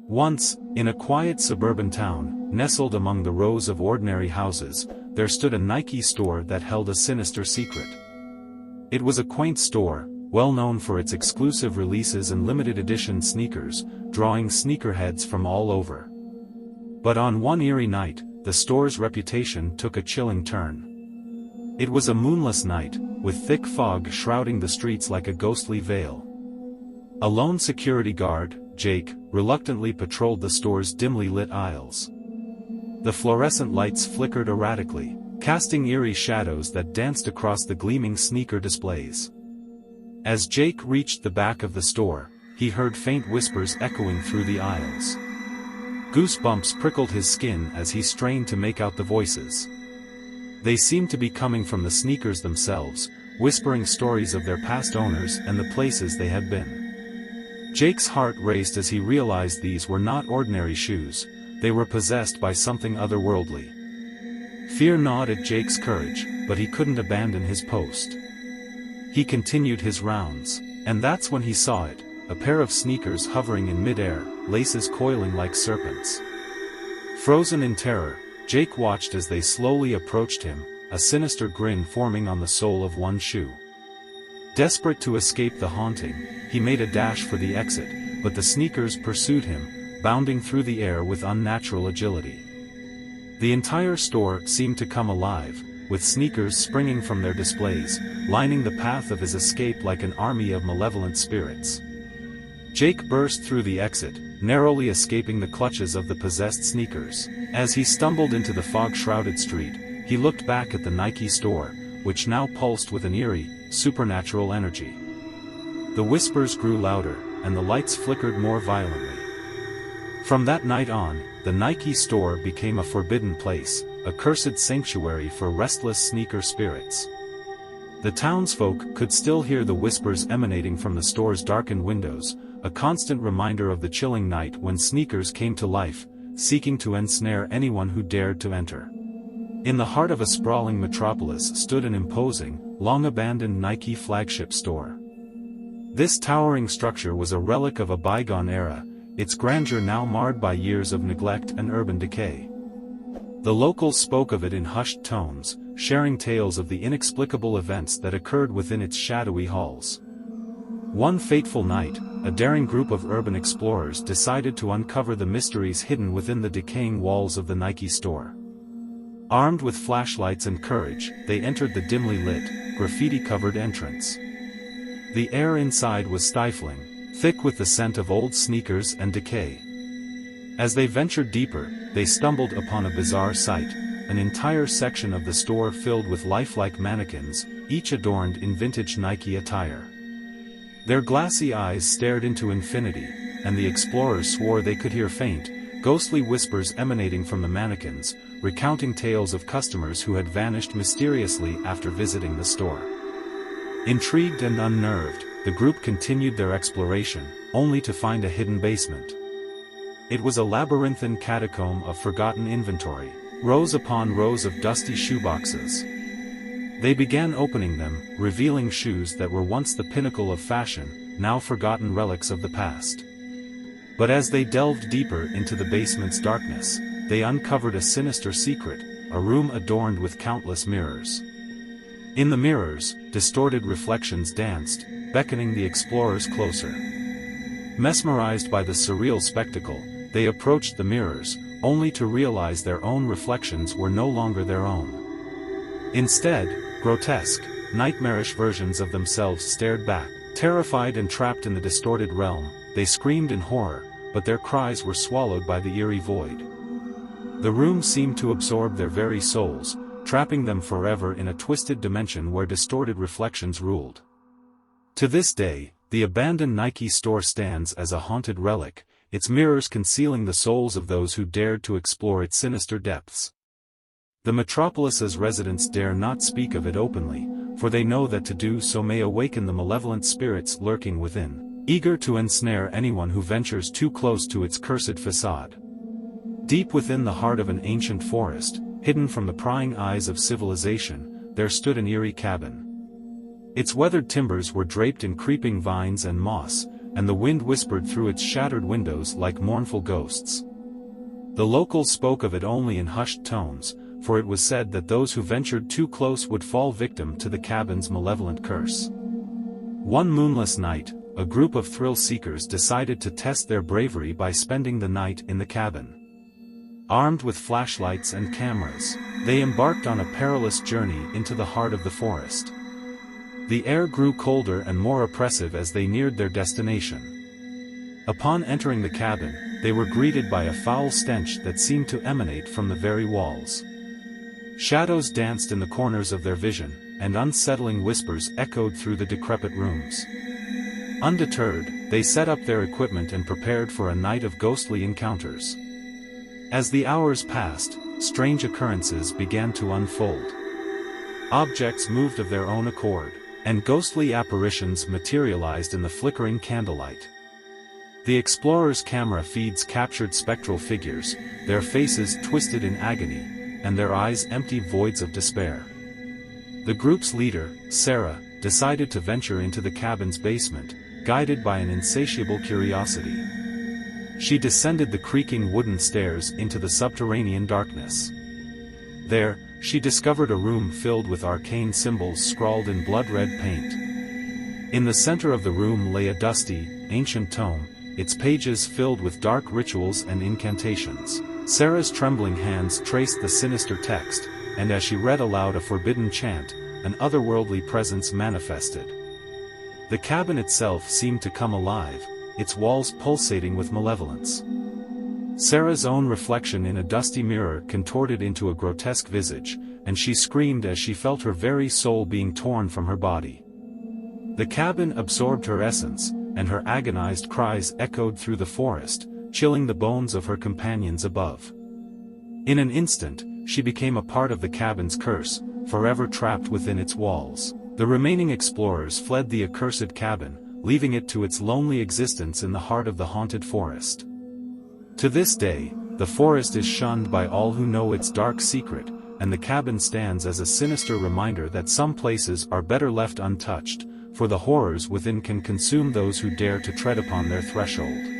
Once, in a quiet suburban town, nestled among the rows of ordinary houses, there stood a Nike store that held a sinister secret. It was a quaint store, well known for its exclusive releases and limited edition sneakers, drawing sneakerheads from all over. But on one eerie night, the store's reputation took a chilling turn. It was a moonless night, with thick fog shrouding the streets like a ghostly veil. A lone security guard, Jake, reluctantly patrolled the store's dimly lit aisles. The fluorescent lights flickered erratically, casting eerie shadows that danced across the gleaming sneaker displays. As Jake reached the back of the store, he heard faint whispers echoing through the aisles. Goosebumps prickled his skin as he strained to make out the voices. They seemed to be coming from the sneakers themselves, whispering stories of their past owners and the places they had been. Jake's heart raced as he realized these were not ordinary shoes, they were possessed by something otherworldly. Fear gnawed at Jake's courage, but he couldn't abandon his post. He continued his rounds, and that's when he saw it, a pair of sneakers hovering in midair, laces coiling like serpents. Frozen in terror, Jake watched as they slowly approached him, a sinister grin forming on the sole of one shoe. Desperate to escape the haunting, he made a dash for the exit, but the sneakers pursued him, bounding through the air with unnatural agility. The entire store seemed to come alive, with sneakers springing from their displays, lining the path of his escape like an army of malevolent spirits. Jake burst through the exit, narrowly escaping the clutches of the possessed sneakers. As he stumbled into the fog-shrouded street, he looked back at the Nike store, which now pulsed with an eerie, supernatural energy. The whispers grew louder, and the lights flickered more violently. From that night on, the Nike store became a forbidden place, a cursed sanctuary for restless sneaker spirits. The townsfolk could still hear the whispers emanating from the store's darkened windows, a constant reminder of the chilling night when sneakers came to life, seeking to ensnare anyone who dared to enter. In the heart of a sprawling metropolis stood an imposing, long-abandoned Nike flagship store. This towering structure was a relic of a bygone era, its grandeur now marred by years of neglect and urban decay. The locals spoke of it in hushed tones, sharing tales of the inexplicable events that occurred within its shadowy halls. One fateful night, a daring group of urban explorers decided to uncover the mysteries hidden within the decaying walls of the Nike store. Armed with flashlights and courage, they entered the dimly lit, graffiti-covered entrance. The air inside was stifling, thick with the scent of old sneakers and decay. As they ventured deeper, they stumbled upon a bizarre sight, an entire section of the store filled with lifelike mannequins, each adorned in vintage Nike attire. Their glassy eyes stared into infinity, and the explorers swore they could hear faint, ghostly whispers emanating from the mannequins, recounting tales of customers who had vanished mysteriously after visiting the store. Intrigued and unnerved, the group continued their exploration, only to find a hidden basement. It was a labyrinthine catacomb of forgotten inventory, rows upon rows of dusty shoeboxes. They began opening them, revealing shoes that were once the pinnacle of fashion, now forgotten relics of the past. But as they delved deeper into the basement's darkness, they uncovered a sinister secret, a room adorned with countless mirrors. In the mirrors, distorted reflections danced, beckoning the explorers closer. Mesmerized by the surreal spectacle, they approached the mirrors, only to realize their own reflections were no longer their own. Instead, grotesque, nightmarish versions of themselves stared back. Terrified and trapped in the distorted realm, they screamed in horror, but their cries were swallowed by the eerie void. The room seemed to absorb their very souls, trapping them forever in a twisted dimension where distorted reflections ruled. To this day, the abandoned Nike store stands as a haunted relic, its mirrors concealing the souls of those who dared to explore its sinister depths. The metropolis's residents dare not speak of it openly, for they know that to do so may awaken the malevolent spirits lurking within, eager to ensnare anyone who ventures too close to its cursed facade. Deep within the heart of an ancient forest, hidden from the prying eyes of civilization, there stood an eerie cabin. Its weathered timbers were draped in creeping vines and moss, and the wind whispered through its shattered windows like mournful ghosts. The locals spoke of it only in hushed tones, for it was said that those who ventured too close would fall victim to the cabin's malevolent curse. One moonless night, a group of thrill-seekers decided to test their bravery by spending the night in the cabin. Armed with flashlights and cameras, they embarked on a perilous journey into the heart of the forest. The air grew colder and more oppressive as they neared their destination. Upon entering the cabin, they were greeted by a foul stench that seemed to emanate from the very walls. Shadows danced in the corners of their vision, and unsettling whispers echoed through the decrepit rooms. Undeterred, they set up their equipment and prepared for a night of ghostly encounters. As the hours passed, strange occurrences began to unfold. Objects moved of their own accord, and ghostly apparitions materialized in the flickering candlelight. The explorers' camera feeds captured spectral figures, their faces twisted in agony, and their eyes empty voids of despair. The group's leader, Sarah, decided to venture into the cabin's basement, guided by an insatiable curiosity. She descended the creaking wooden stairs into the subterranean darkness. There, she discovered a room filled with arcane symbols scrawled in blood-red paint. In the center of the room lay a dusty, ancient tome, its pages filled with dark rituals and incantations. Sarah's trembling hands traced the sinister text, and as she read aloud a forbidden chant, an otherworldly presence manifested. The cabin itself seemed to come alive, its walls pulsating with malevolence. Sarah's own reflection in a dusty mirror contorted into a grotesque visage, and she screamed as she felt her very soul being torn from her body. The cabin absorbed her essence, and her agonized cries echoed through the forest, chilling the bones of her companions above. In an instant, she became a part of the cabin's curse, forever trapped within its walls. The remaining explorers fled the accursed cabin, leaving it to its lonely existence in the heart of the haunted forest. To this day, the forest is shunned by all who know its dark secret, and the cabin stands as a sinister reminder that some places are better left untouched, for the horrors within can consume those who dare to tread upon their threshold.